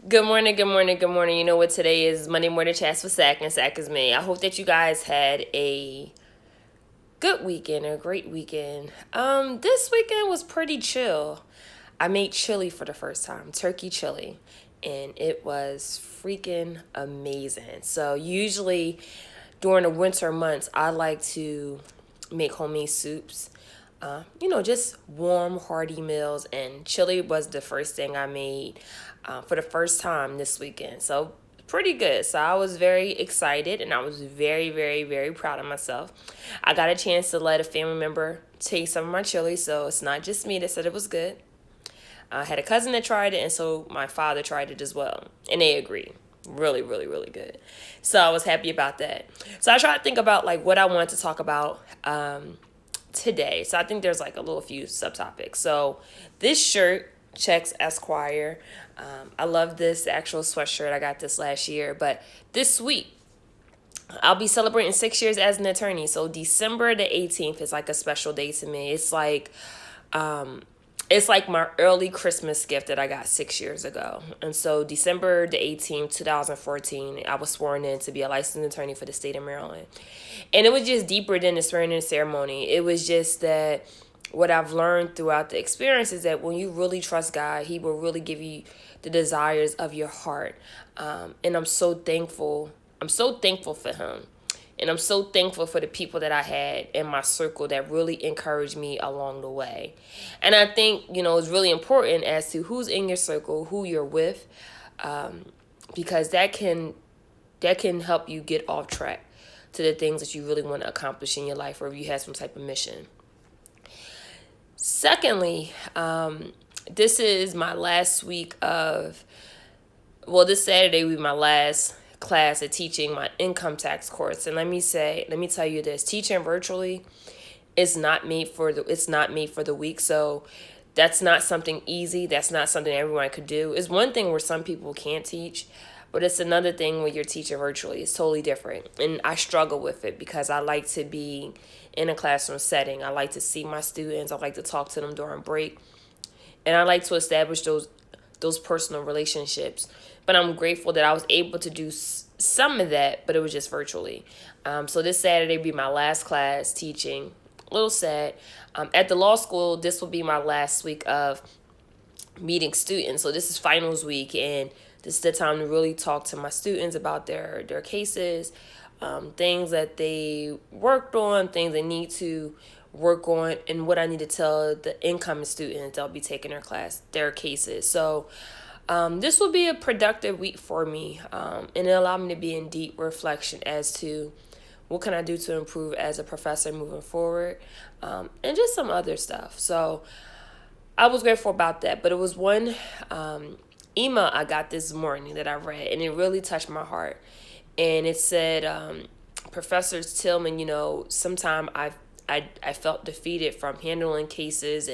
Good morning, good morning, good morning. You know what today is? Monday morning chats with Sack, and Sack is me. I hope that you guys had a good weekend, a great weekend. This weekend was pretty chill. I made chili for the first time, turkey chili, and it was freaking amazing. So usually during the winter months, I like to make homemade soups. Just warm, hearty meals. And chili was the first thing I made for the first time this weekend. So, pretty good. So, I was very excited and I was very, very, very proud of myself. I got a chance to let a family member taste some of my chili. So, it's not just me that said it was good. I had a cousin that tried it, and so my father tried it as well. And they agreed. Really, really, really good. So, I was happy about that. So, I tried to think about like what I wanted to talk about today. So I think there's like a little few subtopics. So this shirt, Checks Esquire. I love this actual sweatshirt. I got this last year, but this week I'll be celebrating 6 years as an attorney. So December the 18th is like a special day to me. It's like my early Christmas gift that I got 6 years ago. And so December the 18th, 2014, I was sworn in to be a licensed attorney for the state of Maryland. And it was just deeper than the swearing in ceremony. It was just that what I've learned throughout the experience is that when you really trust God, He will really give you the desires of your heart. And I'm so thankful. I'm so thankful for Him. And I'm so thankful for the people that I had in my circle that really encouraged me along the way. And I think, it's really important as to who's in your circle, who you're with, because that can help you get off track to the things that you really want to accomplish in your life, or if you have some type of mission. Secondly, this is my last week of, well, this Saturday will be my last class of teaching my income tax course. And let me tell you this, teaching virtually is not made for the weak. So that's not something easy. That's not something everyone could do. It's one thing where some people can't teach, but it's another thing when you're teaching virtually. It's totally different. And I struggle with it because I like to be in a classroom setting. I like to see my students. I like to talk to them during break. And I like to establish those personal relationships. But I'm grateful that I was able to do some of that, but it was just virtually. So this Saturday will be my last class teaching. A little sad. At the law school, this will be my last week of meeting students. So this is finals week, and this is the time to really talk to my students about their cases, things that they worked on, things they need to work on, and what I need to tell the incoming students that'll be taking their cases. So this will be a productive week for me, and it allowed me to be in deep reflection as to what can I do to improve as a professor moving forward, and just some other stuff. So I was grateful about that. But it was one email I got this morning that I read, and it really touched my heart. And it said, Professor Tillman, sometime I felt defeated from handling cases,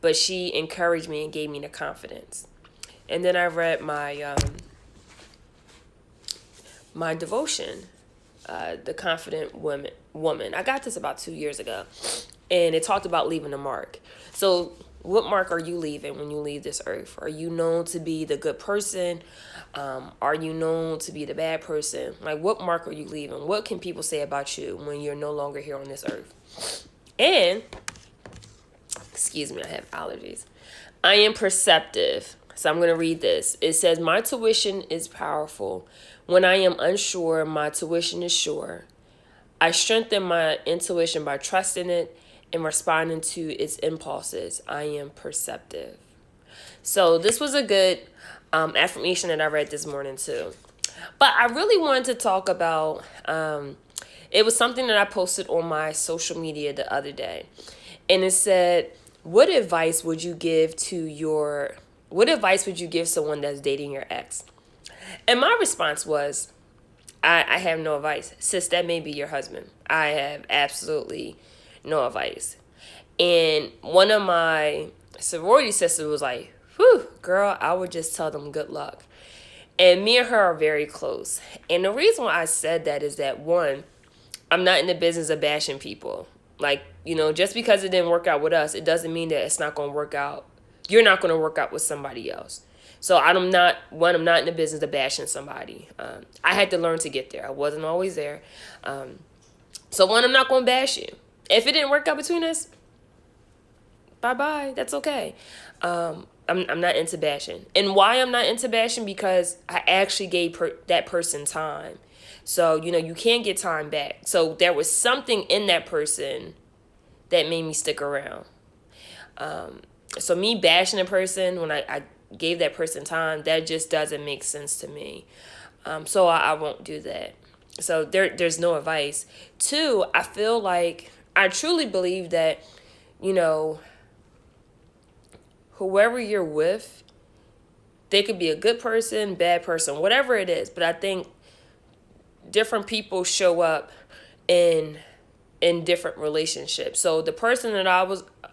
but she encouraged me and gave me the confidence. And then I read my devotion, The Confident Woman. I got this about 2 years ago, and it talked about leaving a mark. So, what mark are you leaving when you leave this earth? Are you known to be the good person? Are you known to be the bad person? Like, what mark are you leaving? What can people say about you when you're no longer here on this earth? And, excuse me, I have allergies. I am perceptive. So I'm going to read this. It says, my tuition is powerful. When I am unsure, my tuition is sure. I strengthen my intuition by trusting it and responding to its impulses. I am perceptive. So this was a good affirmation that I read this morning too. But I really wanted to talk about, it was something that I posted on my social media the other day. And it said, what advice would you give someone that's dating your ex? And my response was, I have no advice. Sis, that may be your husband. I have absolutely no advice. And one of my sorority sisters was like, whew, girl, I would just tell them good luck. And me and her are very close. And the reason why I said that is that, one, I'm not in the business of bashing people. Like, just because it didn't work out with us, it doesn't mean that it's not going to work out. You're not going to work out with somebody else. So I'm not in the business of bashing somebody. I had to learn to get there. I wasn't always there. So one, I'm not going to bash you. If it didn't work out between us, bye bye. That's okay. I'm not into bashing. And why I'm not into bashing? Because I actually gave that person time. So, you can't get time back. So there was something in that person that made me stick around. So me bashing a person when I gave that person time, that just doesn't make sense to me. So I won't do that. So there's no advice. Two, I feel like I truly believe that, you know, whoever you're with, they could be a good person, bad person, whatever it is. But I think different people show up in different relationships. So the person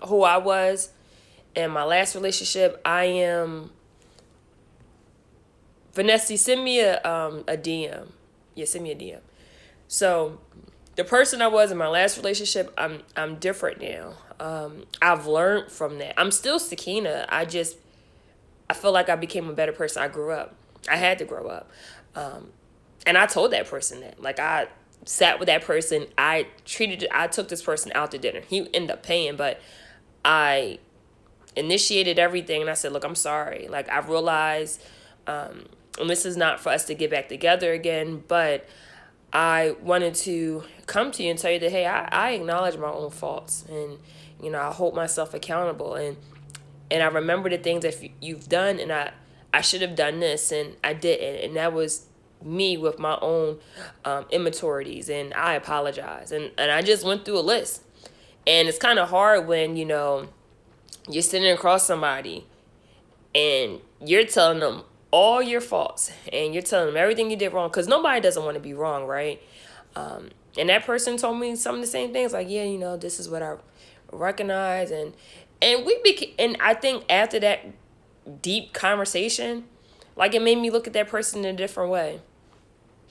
who I was in my last relationship, I am. Vanessa, send me a DM. Yeah, send me a DM. So the person I was in my last relationship, I'm different now. I've learned from that. I'm still Sakina. I feel like I became a better person. I grew up. I had to grow up. And I told that person that. Like, I sat with that person. I took this person out to dinner. He ended up paying, but I initiated everything. And I said, look, I'm sorry. Like, I realized, and this is not for us to get back together again, but I wanted to come to you and tell you that, hey, I acknowledge my own faults, and, I hold myself accountable, and I remember the things that you've done, and I should have done this, and I didn't, and that was me with my own immaturities, and I apologize, and I just went through a list. And it's kind of hard when, you're sitting across somebody and you're telling them all your faults and you're telling them everything you did wrong, because nobody doesn't want to be wrong, right? And that person told me some of the same things, like, yeah, this is what I recognize, and I think after that deep conversation, like, it made me look at that person in a different way.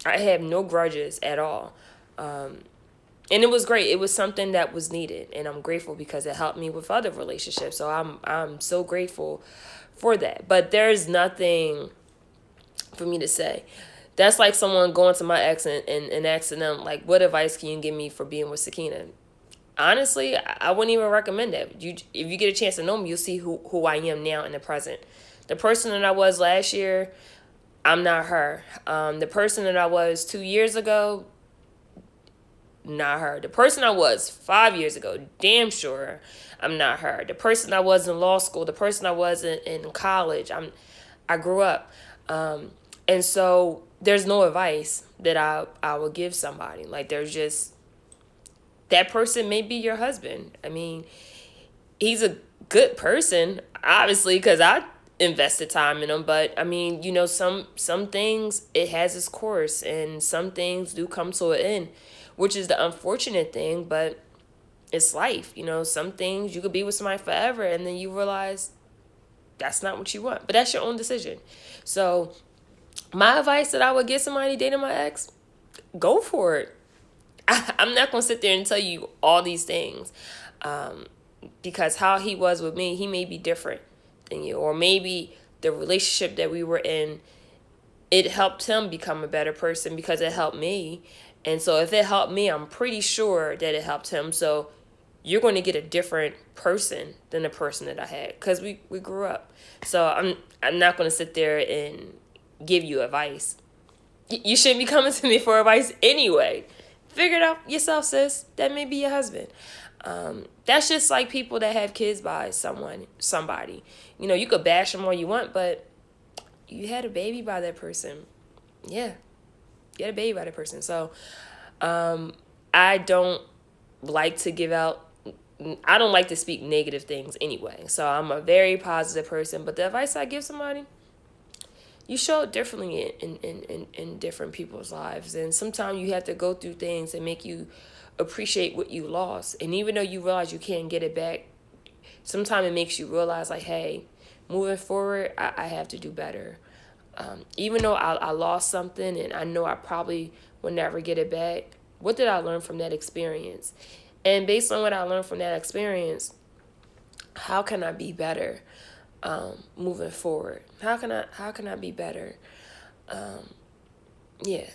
I have no grudges at all. And it was great. It was something that was needed, and I'm grateful because it helped me with other relationships. So I'm so grateful for that. But there's nothing for me to say. That's like someone going to my ex and asking them, like, what advice can you give me for being with Sakina? Honestly, I wouldn't even recommend that. If you get a chance to know me, you'll see who I am now in the present. The person that I was last year, I'm not her. The person that I was 2 years ago, not her. The person I was 5 years ago, damn sure I'm not her. The person I was in law school, the person I was in college, I grew up. And so there's no advice that I would give somebody. Like, there's just, that person may be your husband. I mean, he's a good person, obviously, because I invested time in him. But I mean, some things, it has its course, and some things do come to an end, which is the unfortunate thing. But it's life. Some things you could be with somebody forever, and then you realize that's not what you want. But that's your own decision. So my advice that I would give somebody dating my ex, go for it. I'm not going to sit there and tell you all these things, because how he was with me, he may be different than you. Or maybe the relationship that we were in, it helped him become a better person because it helped me. And so if it helped me, I'm pretty sure that it helped him. So you're going to get a different person than the person that I had, because we grew up. So I'm not going to sit there and give you advice. You shouldn't be coming to me for advice anyway. Figure it out yourself, sis. That may be your husband. That's just like people that have kids by somebody. You could bash them all you want, but you had a baby by that person. Yeah, you had a baby by that person. So I don't like to I don't like to speak negative things anyway. So I'm a very positive person. But the advice I give somebody, you show it differently in different people's lives. And sometimes you have to go through things that make you appreciate what you lost. And even though you realize you can't get it back, sometimes it makes you realize, like, hey, moving forward, I have to do better. Even though I lost something and I know I probably will never get it back, what did I learn from that experience? And based on what I learned from that experience, how can I be better? moving forward. How can I be better? Yeah.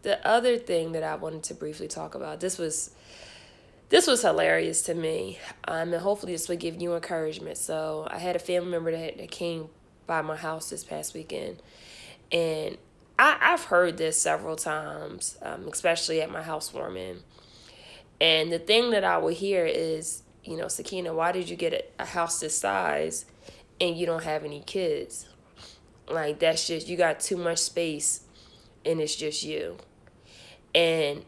The other thing that I wanted to briefly talk about, this was hilarious to me, and hopefully this will give you encouragement. So I had a family member that came by my house this past weekend, and I've heard this several times, especially at my housewarming. And the thing that I would hear is, Sakina, why did you get a house this size and you don't have any kids? Like, that's just, you got too much space and it's just you. And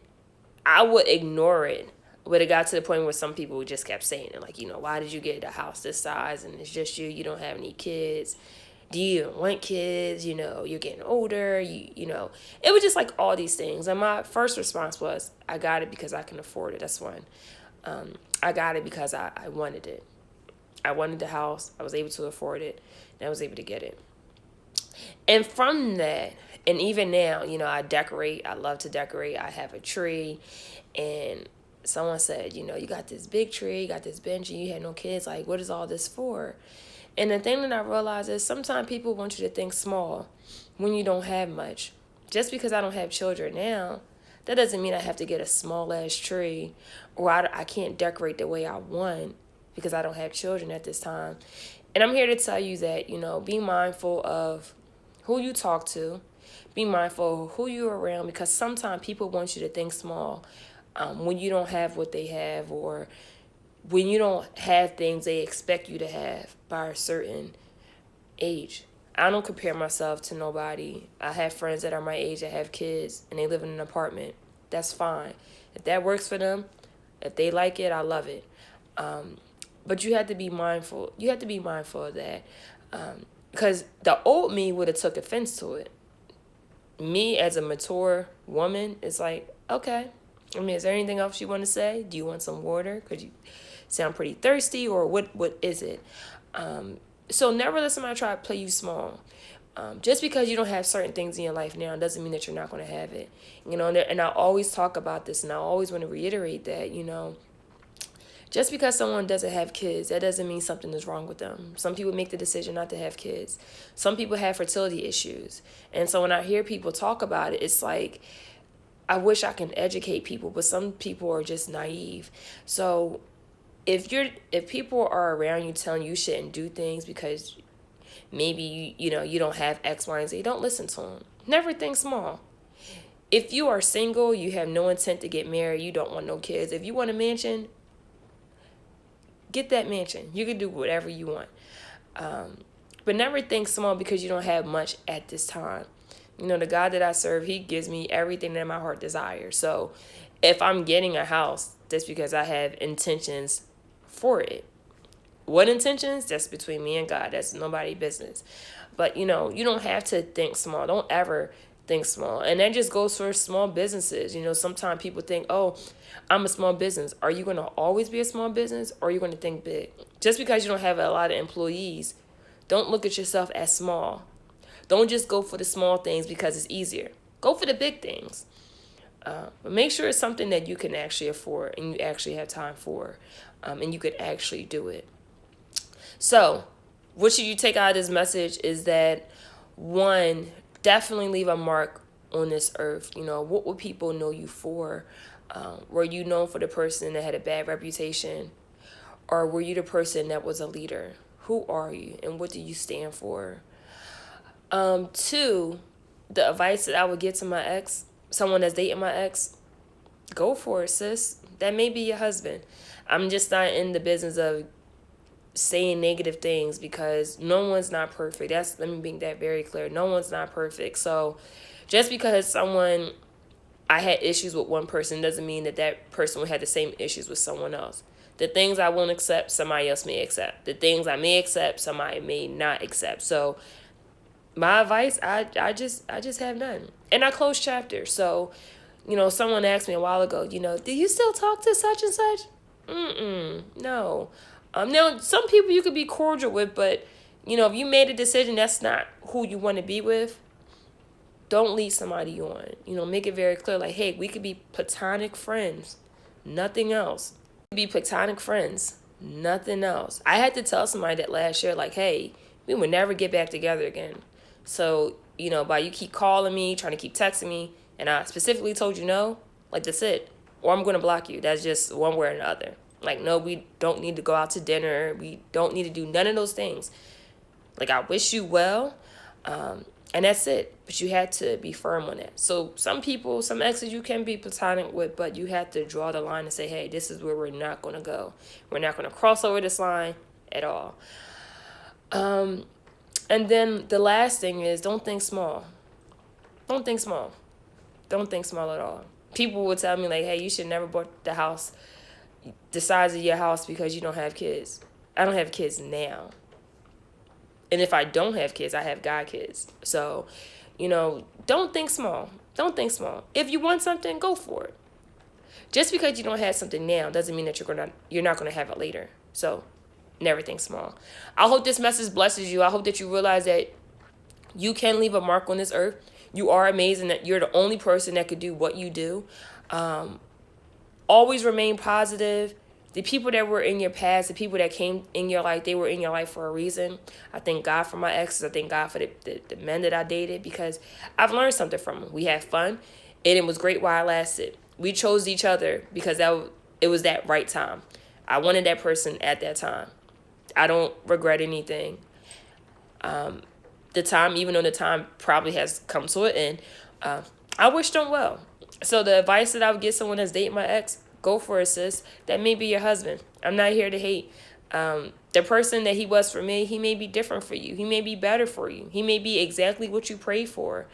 I would ignore it. But it got to the point where some people just kept saying it, like, why did you get a house this size and it's just you? You don't have any kids. Do you even want kids? You're getting older. It was just like all these things. And my first response was, I got it because I can afford it. That's one. I got it because I wanted it. I wanted the house. I was able to afford it. And I was able to get it. And from that, and even now, I decorate. I love to decorate. I have a tree. And someone said, you got this big tree, you got this bench, and you had no kids. Like, what is all this for? And the thing that I realize is sometimes people want you to think small when you don't have much. Just because I don't have children now, that doesn't mean I have to get a small ass tree, or I can't decorate the way I want because I don't have children at this time. And I'm here to tell you that, be mindful of who you talk to, be mindful of who you're around, because sometimes people want you to think small when you don't have what they have, or when you don't have things they expect you to have by a certain age. I don't compare myself to nobody. I have friends that are my age that have kids and they live in an apartment. That's fine. If that works for them, if they like it, I love it. But you have to be mindful. You have to be mindful of that. Because the old me would have took offense to it. Me as a mature woman is like, okay. I mean, is there anything else you want to say? Do you want some water? Because you sound pretty thirsty, or what is it? So never let somebody try to play you small. Just because you don't have certain things in your life now doesn't mean that you're not going to have it. And I always talk about this, and I always want to reiterate that, just because someone doesn't have kids, that doesn't mean something is wrong with them. Some people make the decision not to have kids. Some people have fertility issues. And so when I hear people talk about it, it's like, I wish I can educate people, but some people are just naive. So if people are around you telling you shouldn't do things because maybe you don't have X, Y, and Z, don't listen to them. Never think small. If you are single, you have no intent to get married, you don't want no kids. If you want a mansion, get that mansion. You can do whatever you want. But never think small because you don't have much at this time. The God that I serve, he gives me everything that my heart desires. So if I'm getting a house, that's because I have intentions for it. What intentions? That's between me and God. That's nobody's business. But, you don't have to think small. Don't ever think small. And that just goes for small businesses. Sometimes people think, oh, I'm a small business. Are you going to always be a small business, or are you going to think big? Just because you don't have a lot of employees, don't look at yourself as small. Don't just go for the small things because it's easier. Go for the big things. But make sure it's something that you can actually afford and you actually have time for, and you could actually do it. So, what should you take out of this message is that, one, definitely leave a mark on this earth. What would people know you for? Were you known for the person that had a bad reputation? Or were you the person that was a leader? Who are you and what do you stand for? Two, the advice that I would give to my ex, someone that's dating my ex, go for it, sis. That may be your husband. I'm just not in the business of saying negative things because no one's not perfect. Let me make that very clear. No one's not perfect. So just because I had issues with one person doesn't mean that person will have the same issues with someone else. The things I won't accept, somebody else may accept. The things I may accept, somebody may not accept. So my advice, I just have none. And I close chapters. So, someone asked me a while ago, do you still talk to such and such? No. Now, some people you could be cordial with, but, if you made a decision that's not who you want to be with, don't lead somebody on. Make it very clear, like, hey, we could be platonic friends. Nothing else. We could be platonic friends. Nothing else. I had to tell somebody that last year, like, hey, we would never get back together again. So, by you keep calling me, trying to keep texting me, and I specifically told you no, like, that's it. Or I'm going to block you. That's just one way or another. Like, no, we don't need to go out to dinner. We don't need to do none of those things. Like, I wish you well. And that's it. But you had to be firm on that. So some people, some exes you can be platonic with, but you have to draw the line and say, hey, this is where we're not going to go. We're not going to cross over this line at all. And then the last thing is, don't think small. Don't think small. Don't think small at all. People will tell me, like, hey, you should never bought the size of your house because you don't have kids. I don't have kids now. And if I don't have kids, I have God kids. So, don't think small. Don't think small. If you want something, go for it. Just because you don't have something now doesn't mean that you're not gonna have it later. So, never think small. I hope this message blesses you. I hope that you realize that you can leave a mark on this earth. You are amazing. That you're the only person that could do what you do. Always remain positive. The people that were in your past, the people that came in your life, they were in your life for a reason. I thank God for my exes. I thank God for the men that I dated, because I've learned something from them. We had fun, and it was great while it lasted. We chose each other because it was that right time. I wanted that person at that time. I don't regret anything. The time, even though the time probably has come to an end, I wish them well. So the advice that I would give someone that's dating my ex, go for it, sis. That may be your husband. I'm not here to hate. The person that he was for me, he may be different for you. He may be better for you. He may be exactly what you prayed for.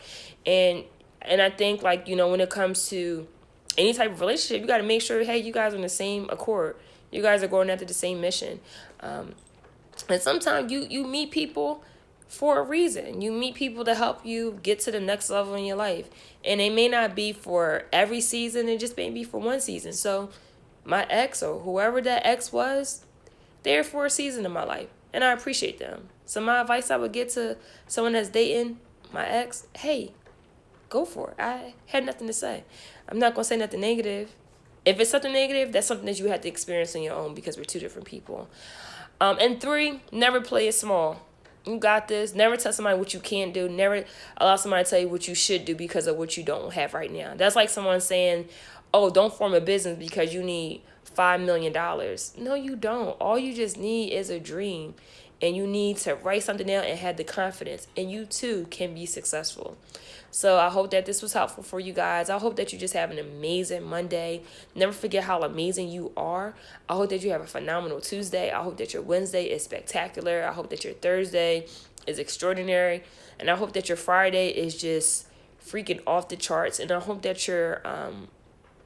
And I think, like, when it comes to any type of relationship, you got to make sure, hey, you guys are on the same accord. You guys are going after the same mission. And sometimes you meet people for a reason. You meet people to help you get to the next level in your life. And it may not be for every season, it just may be for one season. So my ex, or whoever that ex was, they're for a season in my life. And I appreciate them. So my advice I would get to someone that's dating my ex, hey, go for it. I had nothing to say. I'm not going to say nothing negative. If it's something negative, that's something that you have to experience on your own, because we're two different people. And 3, never play it small. You got this. Never tell somebody what you can't do. Never allow somebody to tell you what you should do because of what you don't have right now. That's like someone saying, oh, don't form a business because you need $5 million. No, you don't. All you just need is a dream. And you need to write something down and have the confidence. And you too can be successful. So I hope that this was helpful for you guys. I hope that you just have an amazing Monday. Never forget how amazing you are. I hope that you have a phenomenal Tuesday. I hope that your Wednesday is spectacular. I hope that your Thursday is extraordinary. And I hope that your Friday is just freaking off the charts. And I hope that your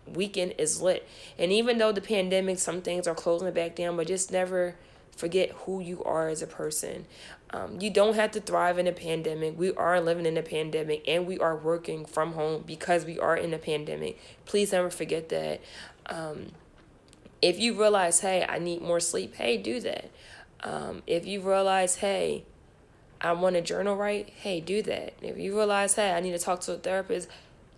weekend is lit. And even though the pandemic, some things are closing it back down, but just never forget who you are as a person. You don't have to thrive in a pandemic. We are living in a pandemic, and we are working from home because we are in a pandemic. Please never forget that. If you realize, hey, I need more sleep, hey, do that. If you realize, hey, I want to journal write, hey, do that. If you realize, hey, I need to talk to a therapist,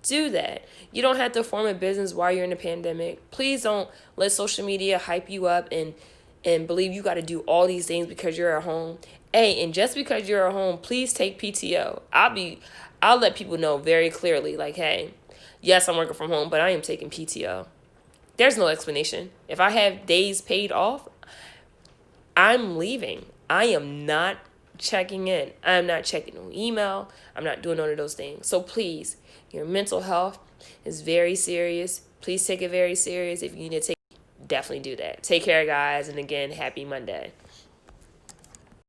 do that. You don't have to form a business while you're in a pandemic. Please don't let social media hype you up and believe you got to do all these things because you're at home. Hey, and just because you're at home, please take PTO. I'll let people know very clearly, like, hey, yes, I'm working from home, but I am taking PTO. There's no explanation. If I have days paid off, I'm leaving. I am not checking in. I'm not checking no email. I'm not doing none of those things. So please, your mental health is very serious. Please take it very serious. If you need to take, definitely do that. Take care, guys. And again, happy Monday.